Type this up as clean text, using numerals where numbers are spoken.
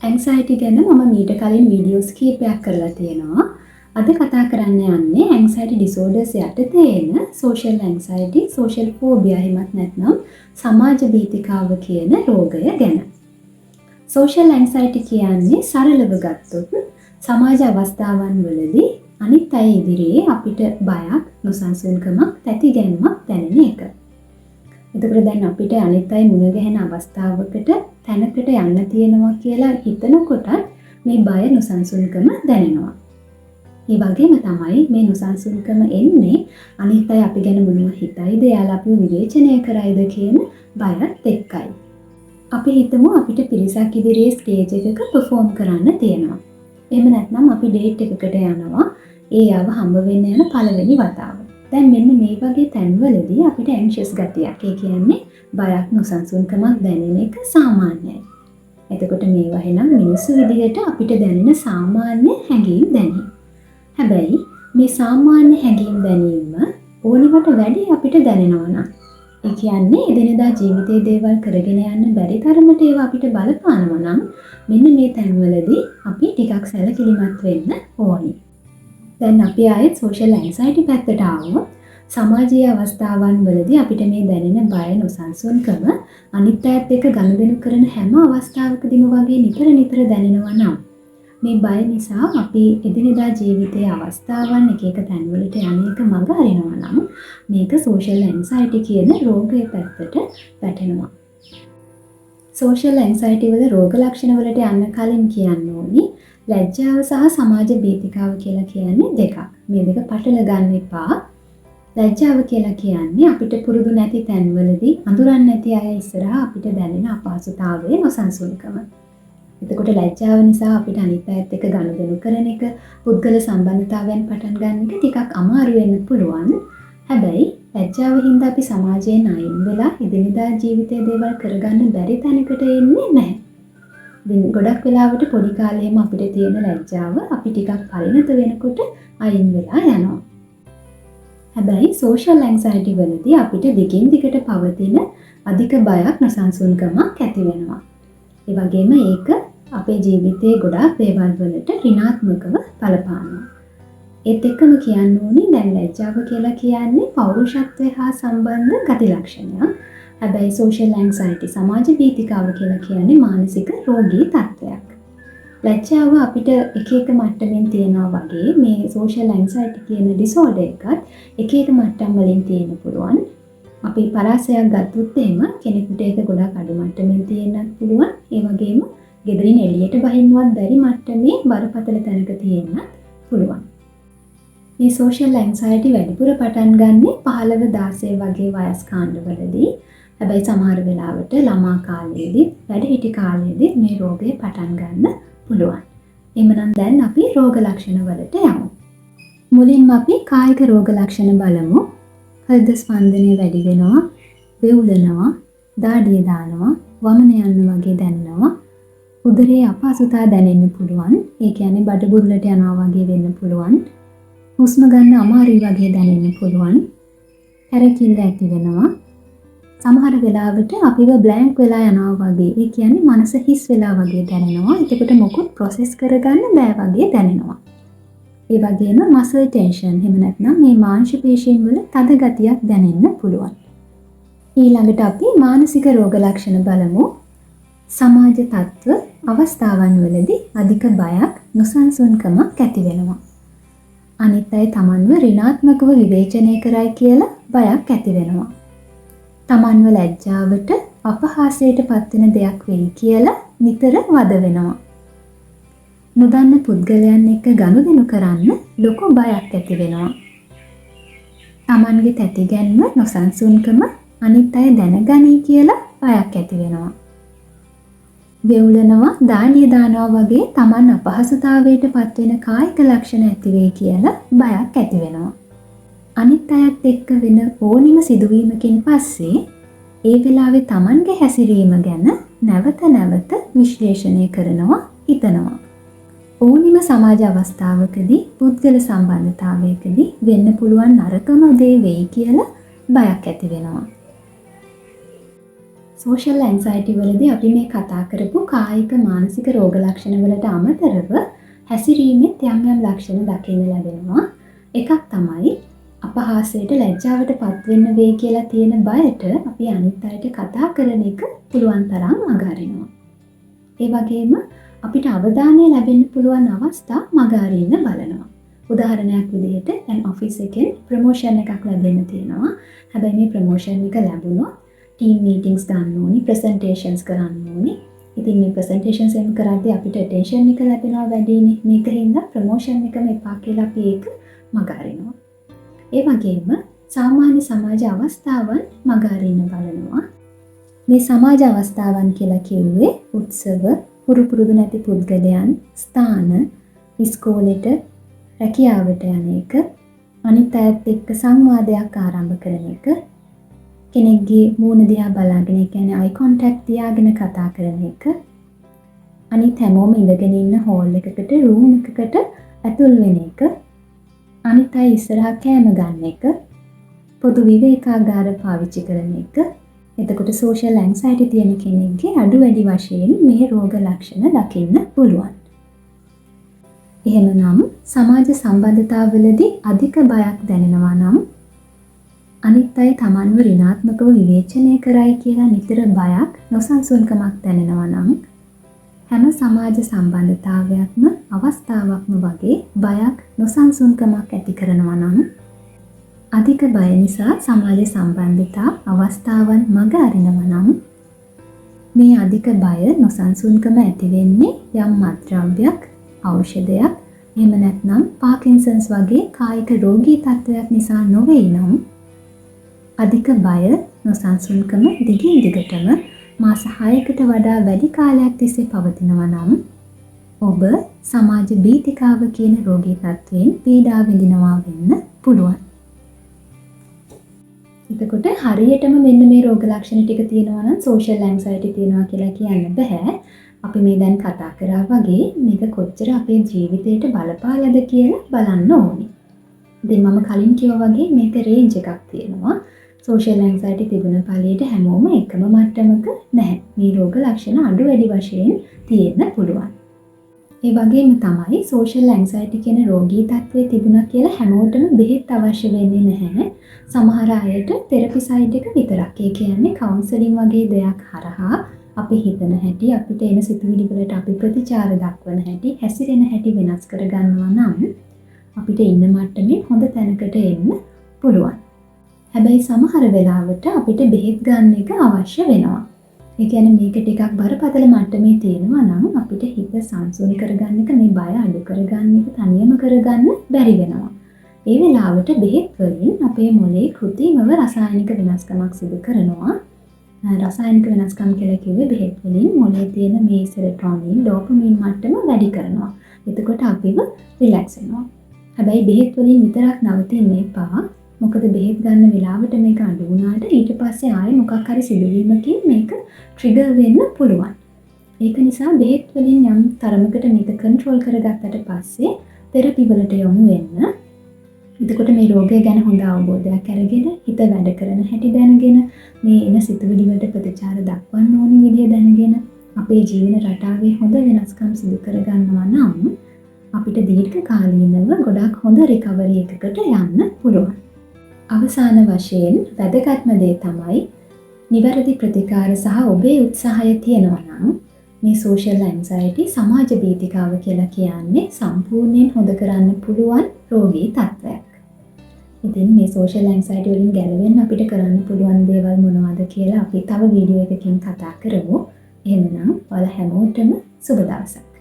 Anxiety ගැන මම මීට කලින් වීඩියෝස් කීපයක් කරලා තියෙනවා. අද කතා කරන්න යන්නේ ඇන්සයිටි ඩිසෝඩර්ස් යටතේ එන සෝෂල් ඇන්සයිටි, සෝෂල් ෆෝබියා හිමත් නැත්නම් සමාජ භීතිකාව කියන රෝගය ගැන. සෝෂල් ඇන්සයිටි කියන්නේ සරලව ගත්තොත් සමාජ අවස්ථාවන් වලදී අනිත් අය ඉදිරියේ අපිට බයක්, නොසන්සුන්කමක්, තැතිගැන්මක් දැනෙන එක. එතකොට දැන් අපිට අනිත් අය මුණ ගැහෙන අවස්ථාවකට තැනකට යන්න තියෙනවා කියලා හිතනකොට මේ බය නොසන්සුන්කම දැනෙනවා. ඒ වගේම තමයි මේ නොසන්සුන්කම එන්නේ අනිත් අය අපි ගැන මොනව හිතයිද, එයාලා අපිව විවේචනය කරයිද කියන බයත් එක්කයි. අපි හිතමු අපිට පිරිසක් ඉදිරියේ ස්ටේජ් එකක perform කරන්න තියෙනවා. එහෙම නැත්නම් අපි ඩේට් එකකට යනවා. ඒ යව හම්බ වෙන්න යන පළවෙනි වතාව. දැන් මෙන්න මේ වගේ තැන්වලදී අපිට ඇන්ෂියස් ගතියක්, ඒ කියන්නේ බයක්, නොසන්සුන්කමක් දැනෙන එක සාමාන්‍යයි. එතකොට මේවා එහෙනම් මිනිස්සු විදිහට අපිට දැනෙන සාමාන්‍ය හැඟීම් දැනීම. හැබැයි මේ සාමාන්‍ය හැඟීම් දැනීම ඕනෙකට වැඩි අපිට දැනෙනවා නම්, ඒ කියන්නේ එදිනෙදා ජීවිතයේ දේවල් කරගෙන යන්න බැරි තරමට ඒවා අපිට බලපානවා නම් මෙන්න මේ තැන්වලදී අපි ටිකක් සැලකිලිමත් වෙන්න ඕනි. දැන් අපි ආයෙත් සෝෂල් ඇන්සයිටි පැත්තට ආවොත් සමාජීය අවස්ථාවන් වලදී අපිට මේ දැනෙන බය, නොසන්සුන්කම අනිත් අයත් එක්ක ගනුදෙනු කරන හැම අවස්ථාවකදීම වගේ නිතර දැනෙනවා නම් මේ බය නිසා අපි එදිනෙදා ජීවිතයේ අවස්ථාවන් එක තැන්වලට යන එක මඟ අරිනවා නම් මේක සෝෂල් ඇන්සයිටි කියන රෝගයේ පැත්තට වැටෙනවා. සෝෂල් ඇන්සයිටි වල රෝග ලක්ෂණ වලට යන්න කලින් කියන්න ඕනි ලැජ්ජාව සහ සමාජ භීතිකාව කියලා කියන්නේ දෙකක්. මේ දෙක පටල ගන්න එපා. ලැජ්ජාව කියලා කියන්නේ අපිට පුරුදු නැති තැන්වලදී අඳුරන්නේ නැති අය ඉස්සරහා අපිට දැනෙන අපහසුතාවයේ නොසන්සුන්කම. එතකොට ලැජ්ජාව නිසා අපිට අනිත් අයත් එක්ක ගනුදෙනු කරන එක, පුද්ගල සම්බන්ධතාවයන් පටන් ගන්න එක ටිකක් අමාරු වෙන්න පුළුවන්. හැබැයි ලැජ්ජාව හින්දා අපි සමාජයෙන් අයින් වෙලා එදිනෙදා ජීවිතයේ දේවල් කරගන්න බැරි තැනකට එන්නේ නැහැ. ගොඩක් වෙලාවට පොඩි කාලේම අපිට තියෙන ලැජ්ජාව අපි ටිකක් පරිණත වෙනකොට අයින් වෙලා යනවා. හැබැයි සෝෂල් ඇන්සයිටි වලදී අපිට දිගින් දිගට පවතින අධික බයක්, නොසන්සුන්කමක් ඇති වෙනවා. ඒ වගේම ඒක අපේ ජීවිතයේ ගොඩාක් දේවල් වලට ඍණාත්මකව බලපානවා. ඒත් එක්කම කියන්න ඕනේ දැන් ලැජ්ජාව කියලා කියන්නේ පෞරුෂත්වය හා සම්බන්ධ ගති ලක්ෂණයක්. හැබැයි සෝෂල් ඇන්සයිටි, සමාජ භීතිකාව කියලා කියන්නේ මානසික රෝගී තත්ත්වයක්. ලැජ්ජාව අපිට එක මට්ටමින් තියෙනවා වගේ මේ සෝෂල් ඇන්සයිටි කියන ඩිසෝඩර් එකත් එක මට්ටම් වලින් තියෙන්න පුළුවන්. අපි පරාසයක් ගත්තොත් එහෙම කෙනෙකුට ඒක ගොඩක් අඩු මට්ටමින් තියෙන්නත් පුළුවන්. ඒ වගේම ගෙදරින් එළියට බහින්නවත් බැරි මට්ටමේ බරපතල තැනක තියෙන්නත් පුළුවන්. මේ සෝෂල් ඇන්සයිටි වැඩිපුර පටන් ගන්නෙ 15-16 වගේ වයස් කාණ්ඩවලදී. හැබැයි සමහර වෙලාවට ළමා කාලයේදී, වැඩිහිටි කාලයේදී මේ රෝගය පටන් ගන්න පුළුවන්. එhmenan දැන් අපි රෝග ලක්ෂණ වලට යමු. මුලින්ම අපි කායික රෝග ලක්ෂණ බලමු. හෘද ස්පන්දනය වැඩි වෙනවා, වෙවුලනවා, දාඩිය දානවා, වමන යන්න වගේ දැනෙනවා, උදරයේ අපහසුතාව දැනෙන්න පුළුවන්. ඒ කියන්නේ බඩ බුරුලට යනවා වගේ වෙන්න පුළුවන්. හුස්ම ගන්න අමාරුයි වගේ දැනෙන්න පුළුවන්. හැරකිල්ල ඇති වෙනවා. සමහර වෙලාවට අපිව බ්ලැන්ක් වෙලා යනවා වගේ, ඒ කියන්නේ මනස හිස් වෙලා වගේ දැනෙනවා. එතකොට මොකුත් ප්‍රොසෙස් කරගන්න බෑ වගේ දැනෙනවා. ඒ වගේම මසල් ටෙන්ෂන්, එහෙම නැත්නම් මේ මාංශ පේශීන් වල තද ගතියක් දැනෙන්න පුළුවන්. ඊළඟට අපි මානසික රෝග ලක්ෂණ බලමු. සමාජ තත්ත්ව අවස්ථාවන් වලදී අධික බයක්, නොසන්සුන්කමක් ඇති වෙනවා. අනිත් අය තමන්ව ඍණාත්මකව විවේචනය කරයි කියලා බයක් ඇති වෙනවා. තමන්ව ලැජ්ජාවට, අපහාසයට පත්වෙන දෙයක් වෙයි කියලා නිතර වද වෙනවා. නොදන්න පුද්ගලයන් එක්ක ගනුදෙනු කරන්න ලොකු බයක් ඇති වෙනවා. තමන්ගේ තැතිගැන්ම, නොසන්සුන්කම අනිත් අය දැනගනී කියලා බයක් ඇති වෙනවා. වෙවුලනවා, දාඩිය දානවා වගේ තමන් අපහසුතාවයට පත්වෙන කායික ලක්ෂණ ඇති වෙයි කියලා බයක් ඇති වෙනවා. අනිත් අයත් එක්ක වෙන ඕනිම සිදුවීමකින් පස්සේ ඒ වෙලාවේ තමන්ගේ හැසිරීම ගැන නැවත විශ්ලේෂණය කරනවා, හිතනවා. ඕනිම සමාජ අවස්ථාවකදී, පුද්ගල සම්බන්ධතාවයකදී වෙන්න පුළුවන් නරකම දේ වෙයි කියලා බයක් ඇති වෙනවා. සෝෂල් ඇන්සයිටි වලදී අපි මේ කතා කරපු කායික මානසික රෝග ලක්ෂණ වලට අමතරව හැසිරීමෙත් යම් යම් ලක්ෂණ දකින්න ලැබෙනවා. එකක් තමයි අපහාසයට ලැජ්ජාවට පත්වෙන්න වෙයි කියලා තියෙන බයට අපි අනිත් අයට කතා කරන එක පුළුවන් තරම් අගහරිනවා. ඒ වගේම අපිට අවධානය ලැබෙන්න පුළුවන් අවස්ථා මගහරින්න බලනවා. උදාහරණයක් විදිහට දැන් ඔෆිස් එකෙන් ප්‍රොමෝෂන් එකක් ලැබෙන්න තියෙනවා. හැබැයි මේ ප්‍රොමෝෂන් එක ලැබුණොත් ටීම් මීටින්ග්ස් ගන්න ඕනි, ප්‍රසන්ටේෂන්ස් කරන්න ඕනි. ඉතින් මේ ප්‍රසන්ටේෂන්ස් එම් කරද්දී අපිට අටෙන්ෂන් එක ලැබෙනවා වැඩිනේ. මේක හින්දා ප්‍රොමෝෂන් එකම එපා කියලා අපි ඒක මගහරිනවා. ඒ වගේම සාමාන්‍ය සමාජ අවස්ථාවන් මගහරින්න බලනවා. මේ සමාජ අවස්ථාවන් කියලා කිව්වේ උත්සව, හුරු පුරුදු නැති පුද්ගලයන්, ස්ථාන, ඉස්කෝලේට රැකියාවට යන එක, අනිත් අයත් එක්ක සංවාදයක් ආරම්භ කරන එක, කෙනෙක්ගේ මූණ දිහා බලාගෙන, ඒ කියන්නේ අයි කොන්ටැක්ට් තියාගෙන කතා කරන එක, අනිත් හැමෝම ඉඳගෙන ඉන්න හෝල් එකකට, රූම් එකකට ඇතුල් වෙන එක, අනිත් අය ඉස්සරහා කෑම ගන්න එක, පොදු විවේකාගාර පාවිච්චි කරන එක. එතකොට සෝෂල් ඇන්සයිටි තියෙන කෙනෙක්ගේ අඩු වැඩි වශයෙන් මේ රෝග ලක්ෂණ දකින්න පුළුවන්. එහෙමනම් සමාජ සම්බන්ධතාවවලදී අධික බයක් දැනෙනවා නම්, අනිත් අය තමන්ව ඍණාත්මකව විවේචනය කරයි කියලා නිතර බයක්, නොසන්සුන්කමක් දැනෙනවා නම්, හැම සමාජ සම්බන්ධතාවයක්ම අවස්ථාවක්ම වගේ බයක්, නොසන්සුන්කමක් ඇති කරනවා නම්, අධික බය නිසා සමාජ සම්බන්ධතා අවස්ථාවන් මග අරිනවා නම්, මේ අධික බය, නොසන්සුන්කම ඇති වෙන්නේ යම් මත්ද්‍රව්‍යයක්, ඖෂධයක්, එහෙම නැත්නම් පාකින්සන්ස් වගේ කායික රෝගී තත්ත්වයක් නිසා නොවේ නම්, අධික බය, නොසන්සුන්කම දිගින් දිගටම මාස 6කට වඩා වැඩි කාලයක් තිස්සේ පවතිනවා නම්, ඔබ සමාජ බීතිකාව කියන රෝගී තත්ත්වයෙන් පීඩා විඳිනවා වෙන්න පුළුවන්. එතකොට හරියටම මෙන්න මේ රෝග ලක්ෂණ ටික තියෙනවා නම් සෝෂල් ඇන්සයිටි තියෙනවා කියලා කියන්න බෑ. අපි මේ දැන් කතා කරා වගේ මේක කොච්චර අපේ ජීවිතයට බලපාලාද කියලා බලන්න ඕනේ. ඉතින් මම කලින් කිව්වා වගේ මේක රේන්ජ් එකක් තියෙනවා. සෝෂල් ඇන්සයිටි තිබුණ පළියට හැමෝම එකම මට්ටමක නැහැ. මේ රෝග ලක්ෂණ අඩු වැඩි වශයෙන් තියෙන්න පුළුවන්. ඒ වගේම තමයි සෝෂල් ඇන්සයිටි කියන රෝගී තත්ත්වයේ තිබුණා කියලා හැමෝටම බෙහෙත් අවශ්‍ය වෙන්නේ නැහැ. සමහර අයට තෙරපි සයිඩ් එක විතරක්. ඒ කියන්නේ කවුන්සලින් වගේ දෙයක් හරහා අපි හිතන හැටි, අපිට එන සිතුවිලි වලට අපි ප්‍රතිචාර දක්වන හැටි, හැසිරෙන හැටි වෙනස් කර ගන්නවා නම් අපිට ඉන්න මට්ටමින් හොඳ තැනකට එන්න පුළුවන්. හැබැයි සමහර වෙලාවට අපිට බෙහෙත් ගන්න එක අවශ්‍ය වෙනවා. ඒ කියන්නේ මේක ටිකක් බරපතල මට්ටමේ තියෙනවා නම් අපිට හිත සංසුන් කරගන්න එක, මේ බය අඩු කරගන්න එක, තනියම කරගන්න බැරි වෙනවා. ඒ වෙලාවට බෙහෙත් වලින් අපේ මොළේ කෘත්‍රිමව රසායනික වෙනස්කමක් සිදු කරනවා. රසායනික වෙනස්කම් කියලා කිව්වේ බෙහෙත් වලින් මොළේ තියෙන මේ සෙරටොනින්, ඩෝපමින් මට්ටම වැඩි කරනවා. එතකොට අපිව රිලැක්ස් වෙනවා. හැබැයි බෙහෙත් වලින් විතරක් නවතින්න එපා. මොකද බෙහෙත් ගන්න වෙලාවට මේක අඩු වුණාට ඊට පස්සේ ආයෙ මොකක් හරි සිදුවීමකින් මේක ට්‍රිගර් වෙන්න පුළුවන්. ඒක නිසා බෙහෙත් වලින් යම් තරමකට මේක කන්ට්‍රෝල් කරගත්තට පස්සේ තෙරපි වලට යොමු වෙන්න. එතකොට මේ රෝගය ගැන හොඳ අවබෝධයක් අරගෙන, හිත වැඩ කරන හැටි දැනගෙන, මේ එන සිතුවිලි වලට ප්‍රතිචාර දක්වන්න ඕනි විදිය දැනගෙන, අපේ ජීවන රටාවේ හොඳ වෙනස්කම් සිදු කරගන්නවා නම් අපිට දීර්ඝ කාලීනව ගොඩක් හොඳ රිකවරි එකකට යන්න පුළුවන්. අවසාන වශයෙන් වැදගත්ම දේ තමයි නිවැරදි ප්‍රතිකාර සහ ඔබේ උත්සාහය තියෙනවා නම් මේ සෝෂල් ඇන්සයිටි, සමාජ බීතිකාව කියලා කියන්නේ සම්පූර්ණයෙන් හොද කරන්න පුළුවන් රෝගී තත්ත්වයක්. ඉතින් මේ සෝෂල් ඇන්සයිටි වලින් ගැලවෙන්න අපිට කරන්න පුළුවන් දේවල් මොනවද කියලා අපි තව වීඩියෝ එකකින් කතා කරමු. එහෙමනම් ඔයාලා හැමෝටම සුබ දවසක්.